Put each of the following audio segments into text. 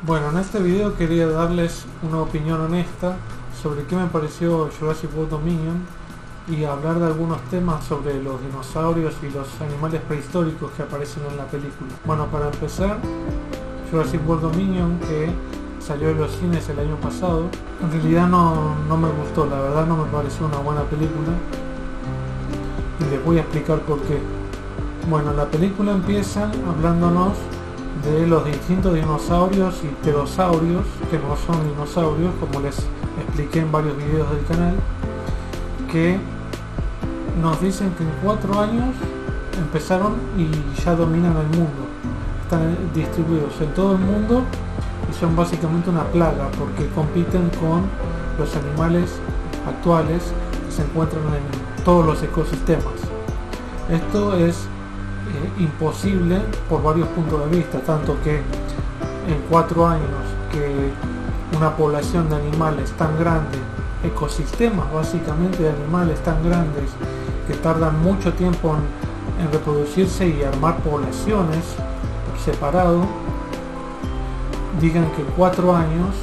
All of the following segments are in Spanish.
Bueno, en este video quería darles una opinión honesta sobre qué me pareció Jurassic World Dominion y hablar de algunos temas sobre los dinosaurios y los animales prehistóricos que aparecen en la película. Bueno, para empezar, Jurassic World Dominion, que salió en los cines el año pasado, en realidad no me gustó, la verdad no me pareció una buena película y les voy a explicar por qué. Bueno, la película empieza hablándonos de los distintos dinosaurios y pterosaurios, que no son dinosaurios, como les expliqué en varios videos del canal, que nos dicen que en 4 años empezaron y ya dominan el mundo. Están distribuidos en todo el mundo y son básicamente una plaga porque compiten con los animales actuales que se encuentran en todos los ecosistemas. Esto es imposible por varios puntos de vista, tanto que en 4 años que una población de animales tan grande, ecosistemas básicamente de animales tan grandes que tardan mucho tiempo en reproducirse y armar poblaciones por separado, digan que en 4 años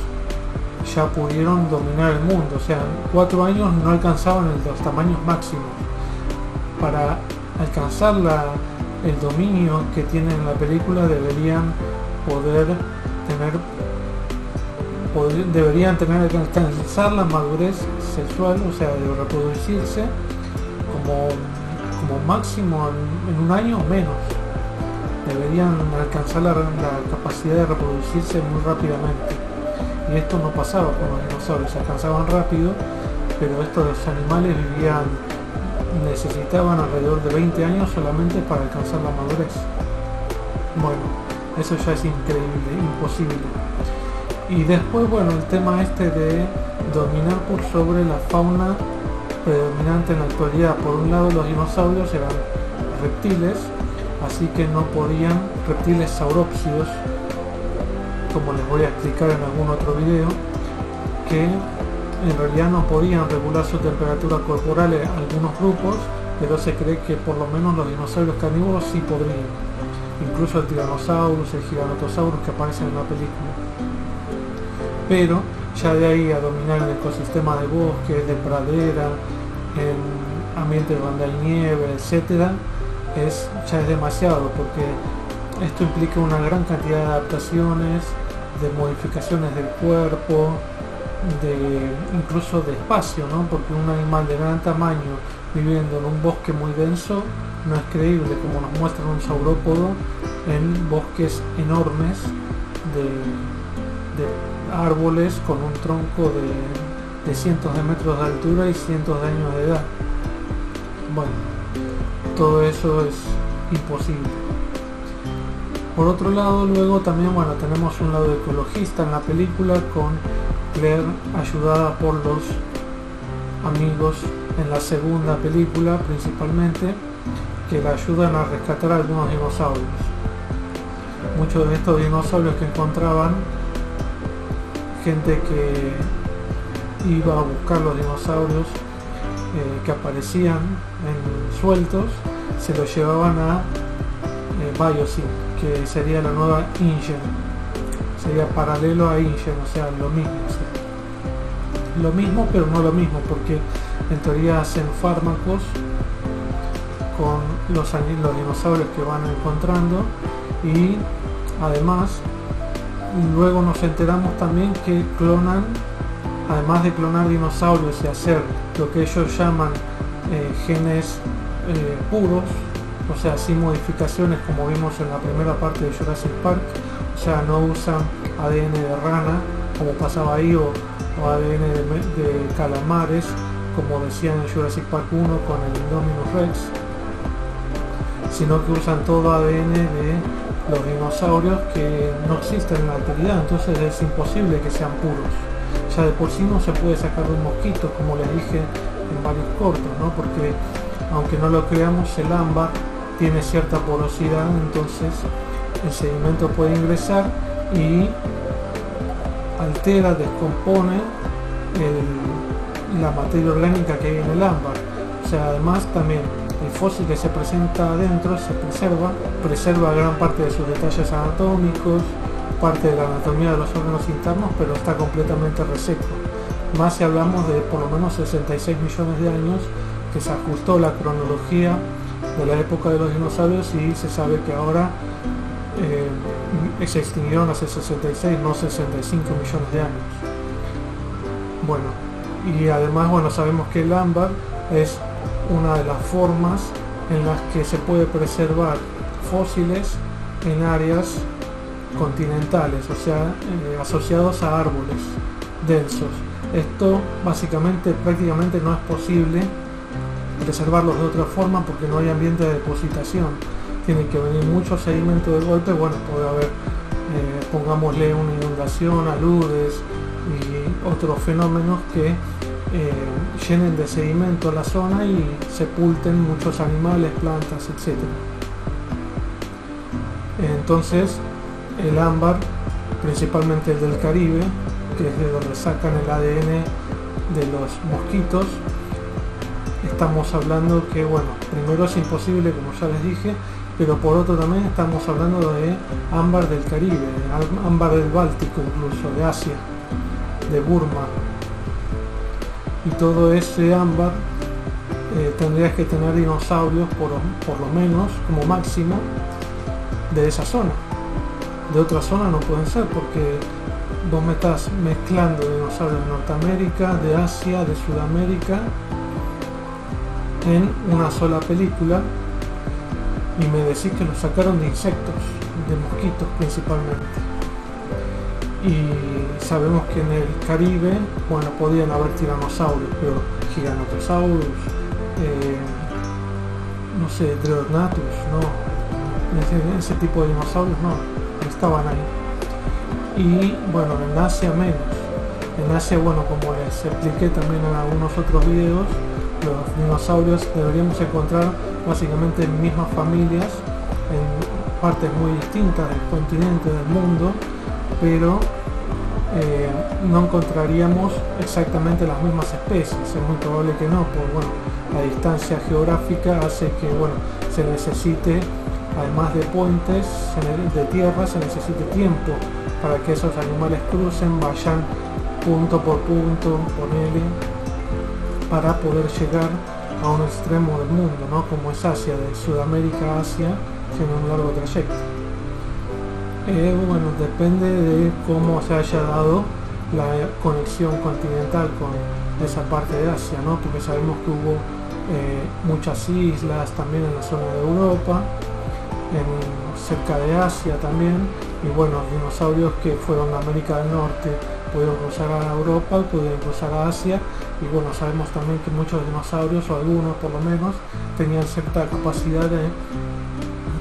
ya pudieron dominar el mundo. O sea, en 4 años no alcanzaban los tamaños máximos. Para alcanzar el dominio que tienen en la película deberían alcanzar la madurez sexual, o sea, de reproducirse como máximo en 1 año o menos. Deberían alcanzar la capacidad de reproducirse muy rápidamente, y esto no pasaba con los dinosaurios. Se alcanzaban rápido, pero estos animales necesitaban alrededor de 20 años solamente para alcanzar la madurez. Bueno, eso ya es increíble, imposible. Y después, bueno, el tema este de dominar por sobre la fauna predominante en la actualidad. Por un lado, los dinosaurios eran reptiles, así que no podían, reptiles saurópsidos, como les voy a explicar en algún otro video, que en realidad no podían regular su temperatura corporal en algunos grupos, pero se cree que por lo menos los dinosaurios carnívoros sí podrían, incluso el Tyrannosaurus, el Giganotosaurus que aparecen en la película. Pero ya de ahí a dominar el ecosistema de bosques, de pradera, en ambientes donde hay nieve, etcétera, ya es demasiado, porque esto implica una gran cantidad de adaptaciones, de modificaciones del cuerpo, incluso de espacio, ¿no? Porque un animal de gran tamaño viviendo en un bosque muy denso no es creíble, como nos muestran un saurópodo en bosques enormes de árboles con un tronco de cientos de metros de altura y cientos de años de edad. Bueno, todo eso es imposible. Por otro lado, luego también, bueno, tenemos un lado ecologista en la película, con Claire ayudada por los amigos en la segunda película principalmente, que la ayudan a rescatar a algunos dinosaurios. Muchos de estos dinosaurios que encontraban, gente que iba a buscar los dinosaurios que aparecían sueltos, se los llevaban a Biosyn, que sería la nueva InGen, sería paralelo a InGen, o sea, lo mismo. Lo mismo, pero no lo mismo, porque en teoría hacen fármacos con los dinosaurios que van encontrando, y además luego nos enteramos también que clonan, además de clonar dinosaurios y hacer lo que ellos llaman genes puros, o sea, sin modificaciones, como vimos en la primera parte de Jurassic Park. O sea, no usan ADN de rana como pasaba ahí, o ADN de calamares, como decían en Jurassic Park 1 con el Indominus Rex, sino que usan todo ADN de los dinosaurios que no existen en la actualidad. Entonces es imposible que sean puros. Ya de por sí no se puede sacar de un mosquito, como les dije en varios cortos, ¿no? Porque aunque no lo creamos, el ámbar tiene cierta porosidad, entonces el sedimento puede ingresar y altera, descompone la materia orgánica que hay en el ámbar. O sea, además también el fósil que se presenta adentro se preserva gran parte de sus detalles anatómicos, parte de la anatomía de los órganos internos, pero está completamente reseco. Más si hablamos de por lo menos 66 millones de años, que se ajustó la cronología de la época de los dinosaurios y se sabe que ahora se extinguieron hace 66, no 65 millones de años. Bueno, y además, bueno, sabemos que el ámbar es una de las formas en las que se puede preservar fósiles en áreas continentales, o sea, asociados a árboles densos. Esto básicamente prácticamente no es posible preservarlos de otra forma porque no hay ambiente de depositación. Tiene que venir mucho sedimento de golpe. Bueno, puede haber, pongámosle, una inundación, aludes y otros fenómenos que llenen de sedimento la zona y sepulten muchos animales, plantas, etc. Entonces el ámbar, principalmente el del Caribe, que es de donde sacan el ADN de los mosquitos, estamos hablando que, bueno, primero es imposible, como ya les dije, pero por otro también estamos hablando de ámbar del Caribe, ámbar del Báltico, incluso de Asia, de Burma. Y todo ese ámbar tendrías que tener dinosaurios por lo menos, como máximo, de esa zona. De otra zona no pueden ser, porque vos me estás mezclando dinosaurios de Norteamérica, de Asia, de Sudamérica en una sola película, y me decís que los sacaron de insectos, de mosquitos principalmente. Y sabemos que en el Caribe, bueno, podían haber tiranosaurios, pero Giganotosaurus, no sé, Dreadnoughtus, no, ese tipo de dinosaurios no estaban ahí. Y bueno, en Asia menos. En Asia, bueno, como les expliqué también en algunos otros videos, los dinosaurios deberíamos encontrar básicamente en mismas familias, en partes muy distintas del continente, del mundo, pero no encontraríamos exactamente las mismas especies. Es muy probable que no, porque bueno, la distancia geográfica hace que, bueno, se necesite, además de puentes de tierra, se necesite tiempo para que esos animales crucen, vayan punto por punto, ponele, para poder llegar a un extremo del mundo, ¿no? Como es Asia, de Sudamérica a Asia, tiene un largo trayecto. Bueno, depende de cómo se haya dado la conexión continental con esa parte de Asia, ¿no? Porque sabemos que hubo muchas islas también en la zona de Europa, cerca de Asia también, y bueno, dinosaurios que fueron a América del Norte pudieron cruzar a Europa, pudieron cruzar a Asia, y bueno, sabemos también que muchos dinosaurios, o algunos por lo menos, tenían cierta capacidad de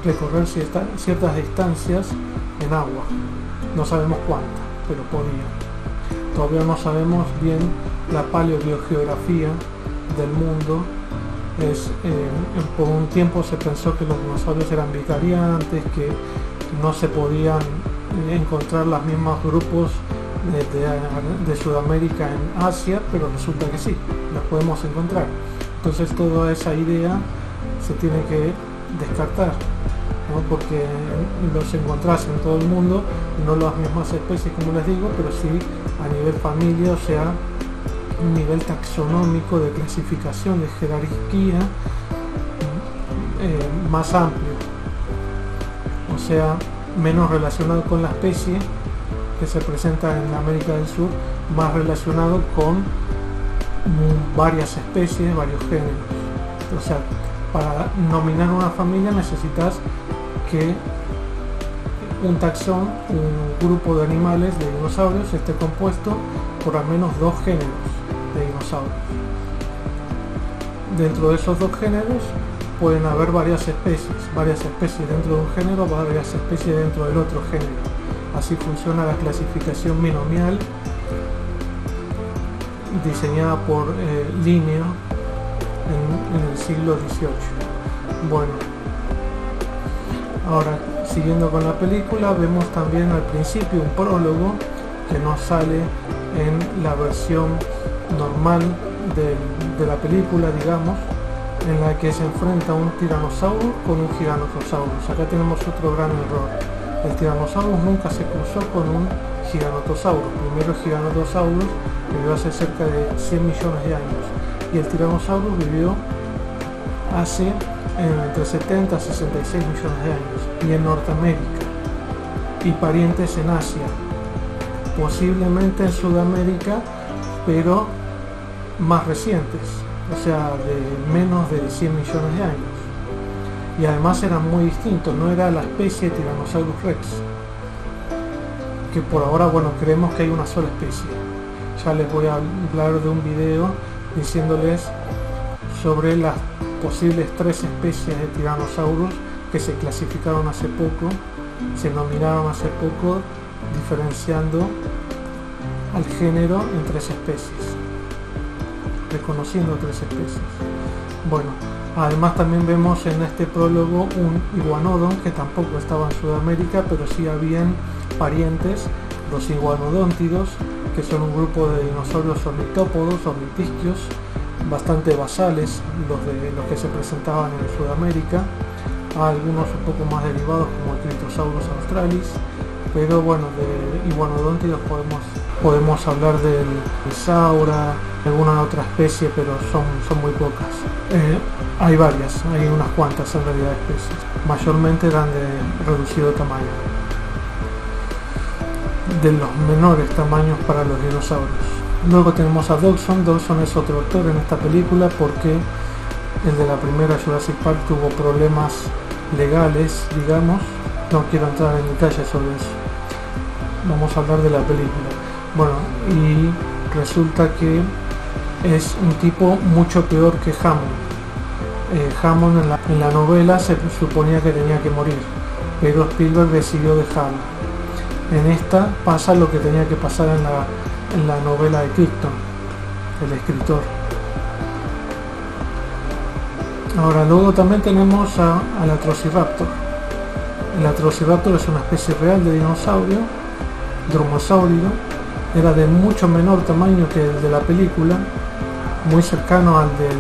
recorrer ciertas distancias en agua. No sabemos cuántas, pero podían. Todavía no sabemos bien la paleobiogeografía del mundo. Por un tiempo se pensó que los dinosaurios eran vicariantes, que no se podían encontrar los mismos grupos de Sudamérica en Asia, pero resulta que sí, las podemos encontrar. Entonces toda esa idea se tiene que descartar, ¿no? Porque los encontrás en todo el mundo, no las mismas especies como les digo, pero sí a nivel familia, o sea, un nivel taxonómico de clasificación, de jerarquía más amplio, o sea, menos relacionado con la especie que se presenta en América del Sur, más relacionado con varias especies, varios géneros. O sea, para nominar una familia necesitas que un taxón, un grupo de animales, de dinosaurios, esté compuesto por al menos 2 géneros de dinosaurios. Dentro de esos 2 géneros pueden haber varias especies dentro de un género, varias especies dentro del otro género. Así funciona la clasificación binomial diseñada por Linneo en el siglo XVIII. Bueno, ahora siguiendo con la película, vemos también al principio un prólogo que nos sale en la versión normal de la película, digamos, en la que se enfrenta un tiranosaurio con un giganotosaurus. Acá tenemos otro gran error. El Tyrannosaurus nunca se cruzó con un Giganotosaurus. Primero el Giganotosaurus vivió hace cerca de 100 millones de años y el Tyrannosaurus vivió hace entre 70 y 66 millones de años, y en Norteamérica, y parientes en Asia, posiblemente en Sudamérica, pero más recientes, o sea, de menos de 100 millones de años. Y además eran muy distintos, no era la especie Tyrannosaurus rex, que por ahora, bueno, creemos que hay una sola especie. Ya les voy a hablar de un video diciéndoles sobre las posibles 3 especies de Tyrannosaurus que se clasificaron hace poco, se nominaron hace poco, diferenciando al género en 3 especies, reconociendo 3 especies. Bueno, además también vemos en este prólogo un iguanodon que tampoco estaba en Sudamérica, pero sí habían parientes, los iguanodóntidos, que son un grupo de dinosaurios ornitópodos, ornitisquios, bastante basales, los que se presentaban en Sudamérica, algunos un poco más derivados como el Cryptosaurus australis, pero bueno, de iguanodóntidos podemos hablar del Isaura, alguna otra especie, pero son muy pocas. Hay varias, hay unas cuantas en realidad especies, mayormente eran de reducido tamaño, de los menores tamaños para los dinosaurios. Luego tenemos a Dodgson. Dodgson es otro actor en esta película porque el de la primera Jurassic Park tuvo problemas legales, digamos. No quiero entrar en detalles sobre eso. Vamos a hablar de la película. Bueno, y resulta que es un tipo mucho peor que Hammond. Hammond en la novela se suponía que tenía que morir, pero Spielberg decidió dejarlo. En esta pasa lo que tenía que pasar en la novela de Crichton, el escritor. Ahora, luego también tenemos al Atrociraptor. El Atrociraptor es una especie real de dinosaurio, dromaeosáurido. Era de mucho menor tamaño que el de la película, muy cercano al del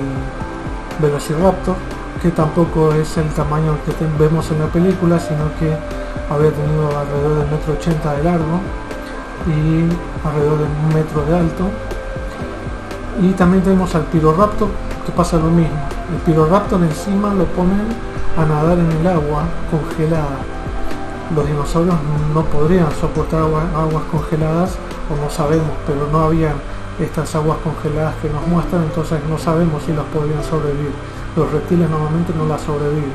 Velociraptor, que tampoco es el tamaño que vemos en la película, sino que había tenido alrededor de 1,80 m de largo y alrededor de 1 metro de alto. Y también tenemos al Pyroraptor, que pasa lo mismo. El Pyroraptor encima lo ponen a nadar en el agua congelada. Los dinosaurios no podrían soportar aguas congeladas, o no sabemos, pero no había estas aguas congeladas que nos muestran, entonces no sabemos si las podrían sobrevivir. Los reptiles normalmente no las sobreviven,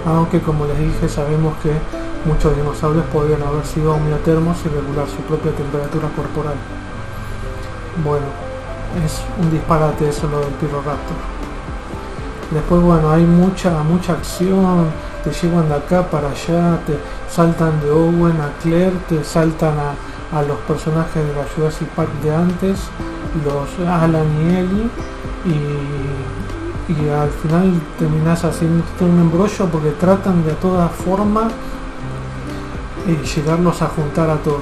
aunque como les dije, sabemos que muchos dinosaurios podrían haber sido homeotermos y regular su propia temperatura corporal. Bueno, es un disparate eso lo del Pyroraptor. Después, bueno, hay mucha acción, te llevan de acá para allá, te saltan de Owen a Claire, te saltan a los personajes de la Jurassic Park de antes, los Alan y Ellie, y al final terminas haciendo un embrollo porque tratan de a toda forma llegarlos a juntar a todos,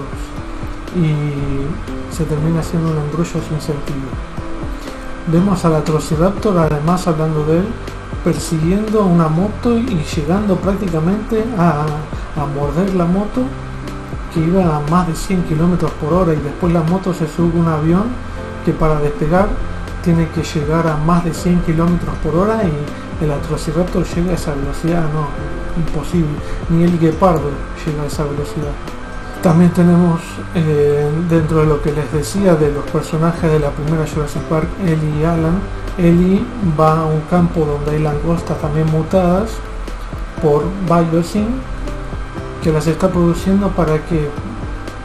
y se termina haciendo un embrollo sin sentido. Vemos al Atrociraptor, además, hablando de él, persiguiendo una moto y llegando prácticamente a morder la moto, que iba a más de 100 km por hora, y después la moto se sube a un avión que para despegar tiene que llegar a más de 100 km por hora, y el Atrociraptor llega a esa velocidad. No, imposible, ni el guepardo llega a esa velocidad. También tenemos, dentro de lo que les decía de los personajes de la primera Jurassic Park, Ellie y Alan. Ellie va a un campo donde hay langostas también mutadas por Biosyn, que las está produciendo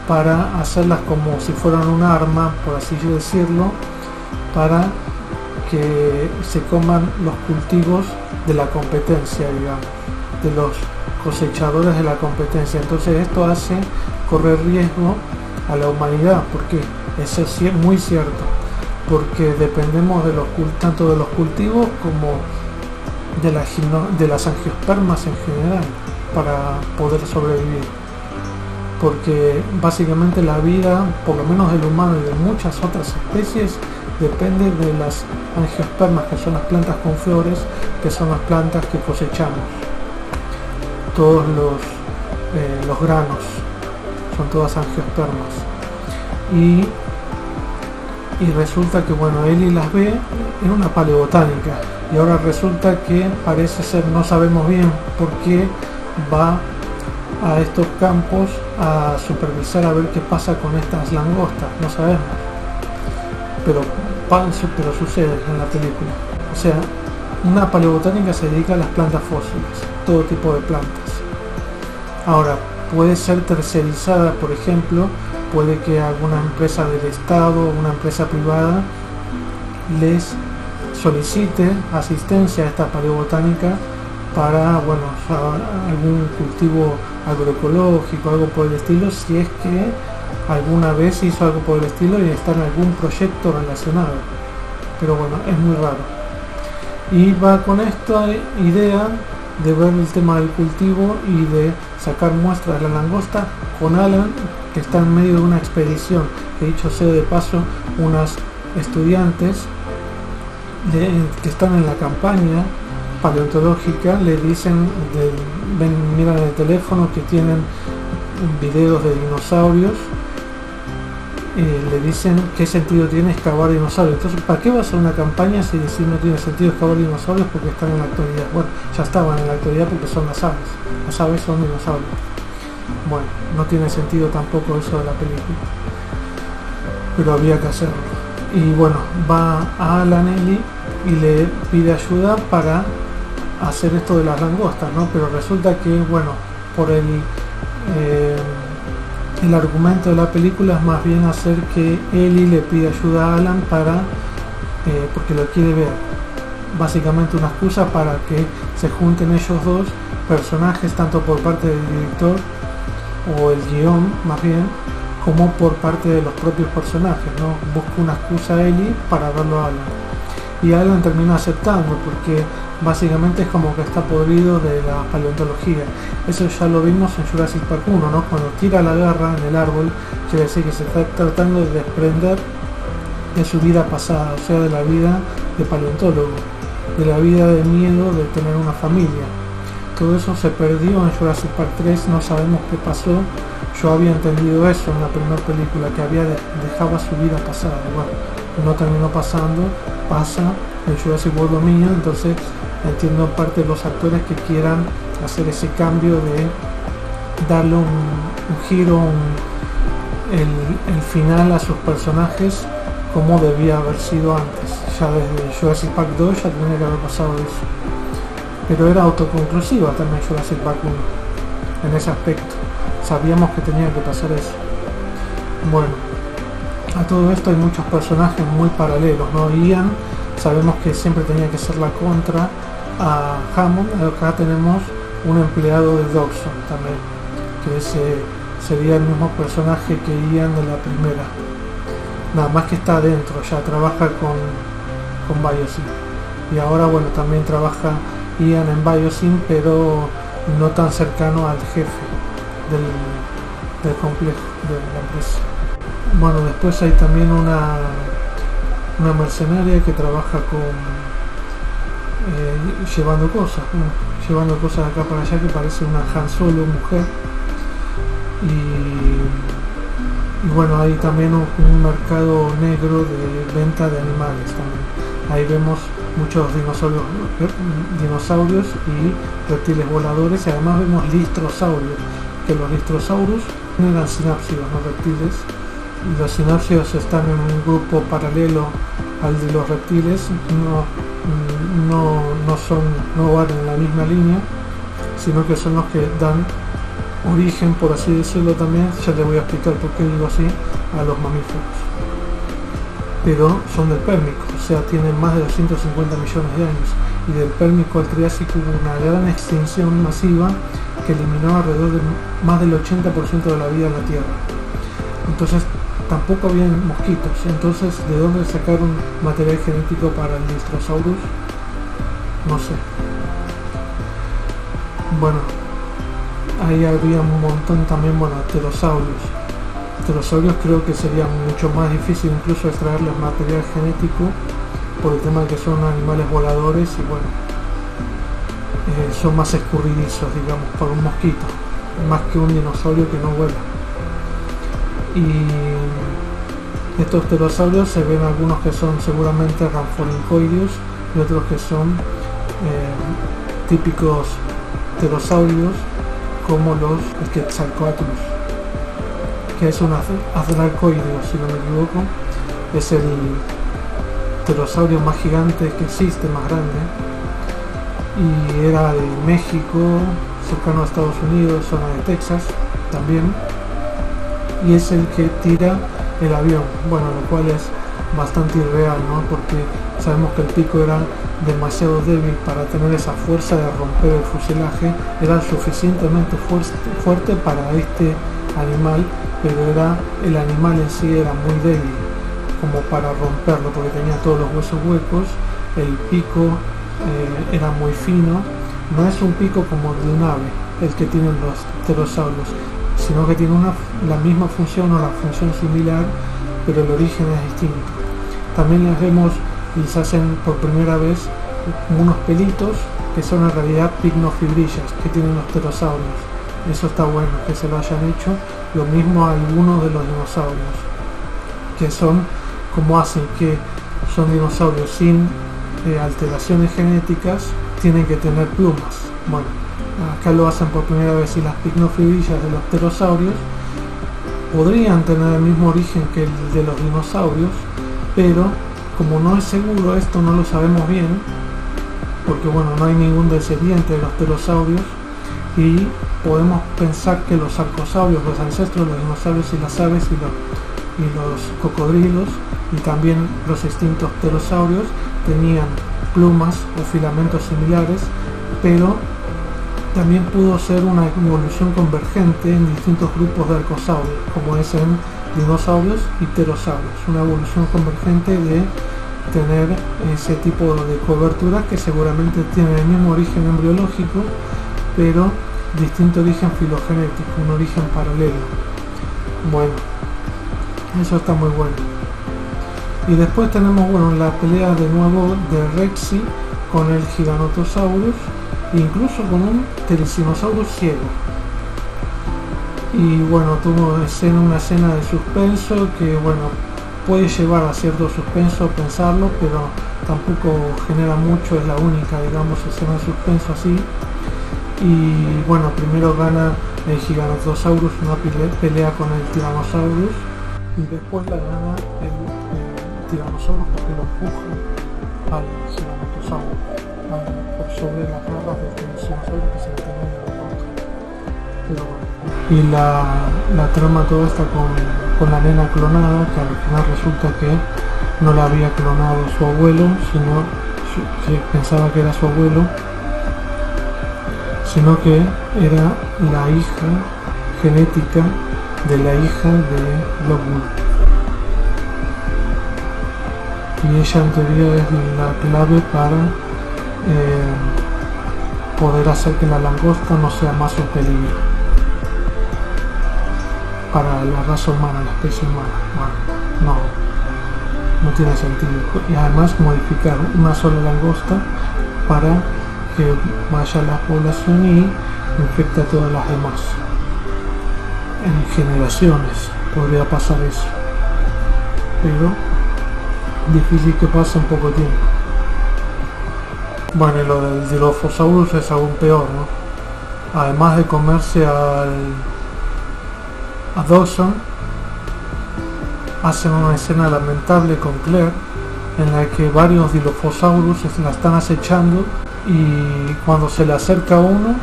para hacerlas como si fueran un arma, por así decirlo, para que se coman los cultivos de la competencia, digamos, de los cosechadores de la competencia. Entonces esto hace correr riesgo a la humanidad, porque eso es muy cierto, porque dependemos tanto de los cultivos como de las angiospermas en general para poder sobrevivir, porque básicamente la vida, por lo menos del humano y de muchas otras especies, depende de las angiospermas, que son las plantas con flores, que son las plantas que cosechamos. Todos los granos, son todas angiospermas. Y resulta que bueno, Ellie las ve en una paleobotánica, y ahora resulta que parece ser, no sabemos bien por qué, va a estos campos a supervisar a ver qué pasa con estas langostas, no sabemos, pero sucede en la película. O sea, una paleobotánica se dedica a las plantas fósiles, todo tipo de plantas. Ahora, puede ser tercerizada, por ejemplo, puede que alguna empresa del Estado o una empresa privada les solicite asistencia a esta paleobotánica para, bueno, algún cultivo agroecológico, algo por el estilo, si es que alguna vez hizo algo por el estilo y está en algún proyecto relacionado. Pero bueno, es muy raro. Y va con esta idea de ver el tema del cultivo y de sacar muestras de la langosta con Alan, que está en medio de una expedición. Que dicho sea de paso, unas estudiantes que están en la campaña paleontológica le dicen, miran el teléfono que tienen videos de dinosaurios, le dicen qué sentido tiene excavar dinosaurios. Entonces, ¿para qué va a ser una campaña si no tiene sentido excavar dinosaurios? Porque están en la actualidad. Bueno, ya estaban en la actualidad porque son las aves. Las aves son dinosaurios. Bueno, no tiene sentido tampoco eso de la película, pero había que hacerlo. Y bueno, va a Alan Ellie y le pide ayuda para hacer esto de las langostas, ¿no? Pero resulta que, bueno, por el argumento de la película es más bien hacer que Ellie le pide ayuda a Alan porque lo quiere ver. Básicamente una excusa para que se junten ellos dos personajes, tanto por parte del director o el guión más bien, como por parte de los propios personajes, ¿no? Busca una excusa a Ellie para verlo a Alan. Y Alan termina aceptando porque básicamente es como que está podrido de la paleontología. Eso ya lo vimos en Jurassic Park 1, ¿no? Cuando tira la garra en el árbol, quiere decir que se está tratando de desprender de su vida pasada, o sea, de la vida de paleontólogo, de la vida de miedo de tener una familia. Todo eso se perdió en Jurassic Park 3, no sabemos qué pasó. Yo había entendido eso en la primera película, que dejaba su vida pasada. Bueno, no terminó pasando, pasa en Jurassic World Dominion. Entonces entiendo en parte los actores que quieran hacer ese cambio de darle un giro, el final a sus personajes como debía haber sido antes. Ya desde Jurassic Park 2 ya tenía que haber pasado eso, pero era autoconclusiva también Jurassic Park 1 en ese aspecto. Sabíamos que tenía que pasar eso. Bueno, a todo esto hay muchos personajes muy paralelos, ¿no? Ian, sabemos que siempre tenía que ser la contra a Hammond. Acá tenemos un empleado de Dodgson también, que sería el mismo personaje que Ian de la primera, nada más que está adentro, ya trabaja con Biosyn. Y ahora, bueno, también trabaja Ian en Biosyn, pero no tan cercano al jefe del complejo de la empresa. Bueno, después hay también una mercenaria que trabaja llevando cosas de acá para allá, que parece una Han Solo mujer. Y bueno, hay también un mercado negro de venta de animales también. Ahí vemos muchos dinosaurios y reptiles voladores, y además vemos listrosaurios, que los listrosaurus eran sinápsidos, no reptiles, y los sinápsidos están en un grupo paralelo al de los reptiles. No van en la misma línea, sino que son los que dan origen, por así decirlo también, ya les voy a explicar por qué digo así, a los mamíferos. Pero son del Pérmico, o sea, tienen más de 250 millones de años, y del Pérmico al Triásico hubo una gran extinción masiva que eliminó alrededor de más del 80% de la vida en la Tierra. Entonces tampoco habían mosquitos. Entonces, ¿de dónde sacaron material genético para el Listrosaurus? No sé. Bueno, ahí había un montón también, bueno, pterosaurios. Pterosaurios creo que sería mucho más difícil incluso extraerles material genético por el tema de que son animales voladores y bueno, son más escurridizos, digamos, por un mosquito. más que un dinosaurio que no vuela. Y estos pterosaurios se ven algunos que son seguramente ranfolincoideos y otros que son típicos pterosaurios como los Quetzalcoatlus, que es un aznalcoideo, si no me equivoco. Es el pterosaurio más gigante que existe, más grande, y era de México, cercano a Estados Unidos, zona de Texas también, y es el que tira el avión, bueno, lo cual es bastante irreal, ¿no? Porque sabemos que el pico era demasiado débil para tener esa fuerza de romper el fuselaje, era suficientemente fuerte para este animal, pero el animal en sí era muy débil como para romperlo, porque tenía todos los huesos huecos, el pico era muy fino, no es un pico como de un ave el que tienen los pterosaurios, sino que tiene la misma función o la función similar, pero el origen es distinto. También les hacen por primera vez unos pelitos que son en realidad picnofibrillas que tienen los pterosaurios. Eso está bueno que se lo hayan hecho. Lo mismo a algunos de los dinosaurios, que son como hacen que son dinosaurios sin alteraciones genéticas, tienen que tener plumas. Bueno, acá lo hacen por primera vez, y las picnofibrillas de los pterosaurios podrían tener el mismo origen que el de los dinosaurios, pero como no es seguro, esto no lo sabemos bien, porque bueno, no hay ningún descendiente de los pterosaurios, y podemos pensar que los arcosaurios, los ancestros de los dinosaurios y las aves y los cocodrilos, y también los extintos pterosaurios, tenían plumas o filamentos similares, pero también pudo ser una evolución convergente en distintos grupos de arcosaurios, como es en dinosaurios y pterosaurios, una evolución convergente de tener ese tipo de cobertura que seguramente tiene el mismo origen embriológico, pero distinto origen filogenético, un origen paralelo. Bueno, eso está muy bueno. Y después tenemos, bueno, la pelea de nuevo de Rexy con el Giganotosaurus, incluso con un Terizinosaurus ciego. Y bueno, tuvo una escena de suspenso que, bueno, puede llevar a cierto suspenso pensarlo, pero tampoco genera mucho, es la única, digamos, escena de suspenso así. Y bueno, primero gana el Giganotosaurus una pelea con el Tyrannosaurus, y después la gana el Tyrannosaurus porque lo empuja al Giganotosaurus por sobre las garras del Tyrannosaurus que se le tenía en la boca. Pero bueno. Y la trama toda está con la nena clonada, que al final resulta que no la había clonado su abuelo, sino que pensaba que era su abuelo, sino que era la hija genética de la hija de Lockwood. Y ella en teoría es la clave para poder hacer que la langosta no sea más un peligro para la raza humana, la especie humana. Bueno, no tiene sentido. Y además modificar una sola langosta para que vaya a la población y infecte a todas las demás. En generaciones podría pasar eso, pero difícil que pase en poco tiempo. Bueno, y lo del Dilophosaurus es aún peor, ¿no? Además de comerse a Dawson, hacen una escena lamentable con Claire en la que varios Dilophosaurus la están acechando, y cuando se le acerca uno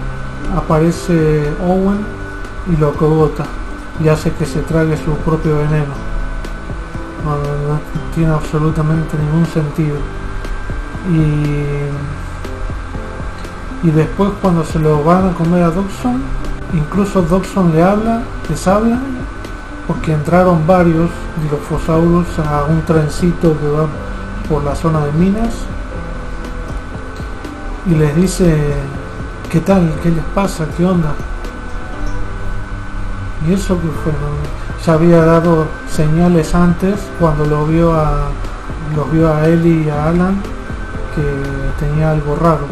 aparece Owen y lo acogota y hace que se trague su propio veneno. No tiene absolutamente ningún sentido. Y después, cuando se lo van a comer a Dawson, incluso Dawson les habla, porque entraron varios Dilophosaurus a un trencito que va por la zona de minas, y les dice: ¿qué tal? ¿Qué les pasa? ¿Qué onda? Y eso que fue, ¿no? Ya había dado señales antes cuando los vio a Ellie y a Alan, que tenía algo raro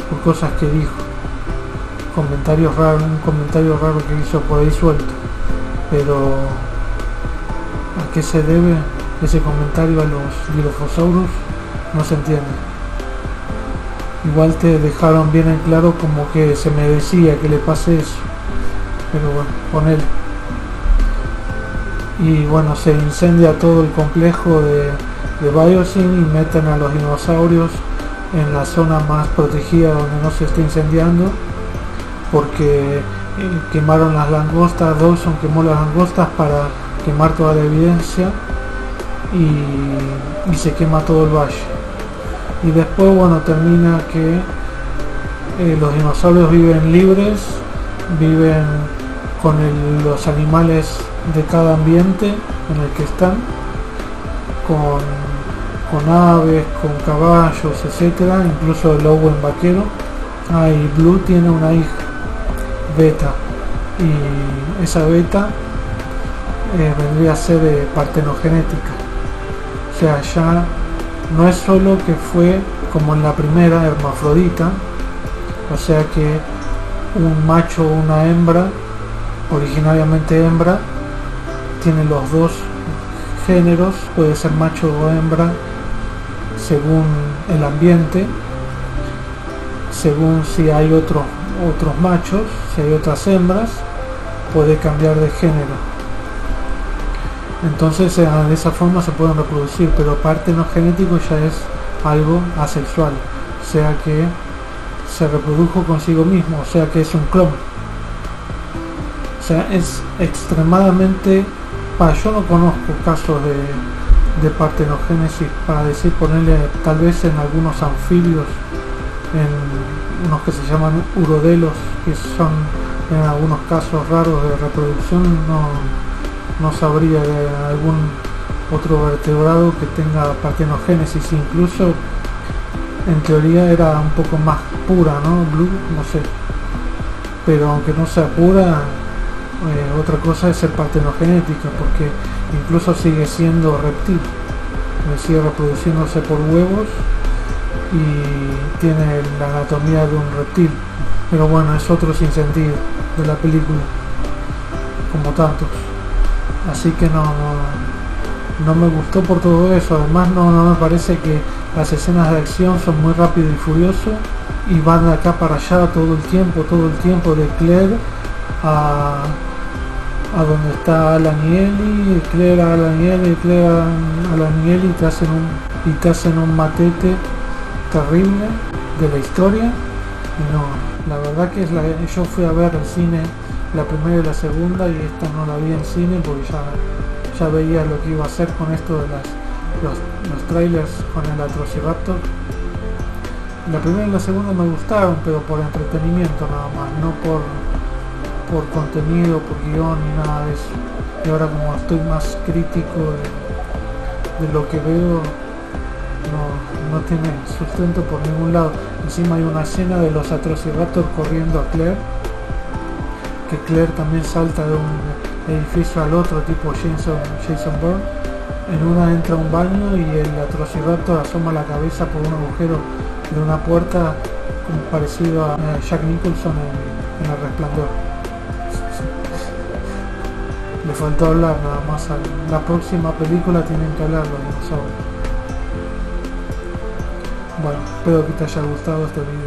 por cosas que dijo. comentarios raros, un comentario raro que hizo por ahí suelto, pero ¿a qué se debe ese comentario a los Dilophosaurus? No se entiende. Igual te dejaron bien en claro como que se merecía que le pase eso, pero bueno, ponele. Y bueno, se incendia todo el complejo de Biosyn y meten a los dinosaurios en la zona más protegida donde no se está incendiando, porque quemaron las langostas. Dawson quemó las langostas para quemar toda la evidencia y se quema todo el valle. Y después, bueno, termina que los dinosaurios viven libres, viven con los animales de cada ambiente en el que están, con aves, con caballos, etcétera, incluso el lobo en vaquero. Y Blue tiene una hija, Beta, y esa Beta vendría a ser partenogenética. O sea, ya no es solo que fue como en la primera, hermafrodita, o sea que un macho o una hembra, originariamente hembra, tiene los dos géneros, puede ser macho o hembra según el ambiente, según si hay otros machos, si hay otras hembras, puede cambiar de género. Entonces de esa forma se pueden reproducir, pero partenogenético ya es algo asexual, o sea que se reprodujo consigo mismo, o sea que es un clon. O sea, es extremadamente... yo no conozco casos de partenogénesis para decir, ponerle tal vez en algunos anfibios, en unos que se llaman urodelos, que son en algunos casos raros de reproducción. No sabría de algún otro vertebrado que tenga partenogénesis. Incluso en teoría era un poco más pura, ¿no? Blue, no sé, pero aunque no sea pura, otra cosa es ser partenogenética, porque incluso sigue siendo reptil, sigue reproduciéndose por huevos y tiene la anatomía de un reptil. Pero bueno, es otro sinsentido de la película, como tantos. Así que no me gustó por todo eso. Además no me parece que las escenas de acción son muy rápido y furioso y van de acá para allá todo el tiempo de Claire a donde está Alan y Ellie, Claire a Alan y Ellie, Claire a Alan y Ellie, y te hacen un matete terrible de la historia. Y no, la verdad que yo fui a ver al cine la primera y la segunda, y esta no la vi en cine porque ya veía lo que iba a hacer con esto de los trailers con el Atrociraptor. La primera y la segunda me gustaron, pero por entretenimiento nada más, no por contenido, por guión ni nada de eso. Y ahora, como estoy más crítico de lo que veo, no tiene sustento por ningún lado. Encima hay una escena de los Atrociraptor corriendo a Claire, que Claire también salta de un edificio al otro, tipo Jason Bourne. En una entra a un baño y el Atrociraptor asoma la cabeza por un agujero de una puerta, como parecido a Jack Nicholson en El Resplandor. Le faltó hablar nada más. La próxima película tienen que hablar los dinosaurios. Bueno, espero que te haya gustado este video.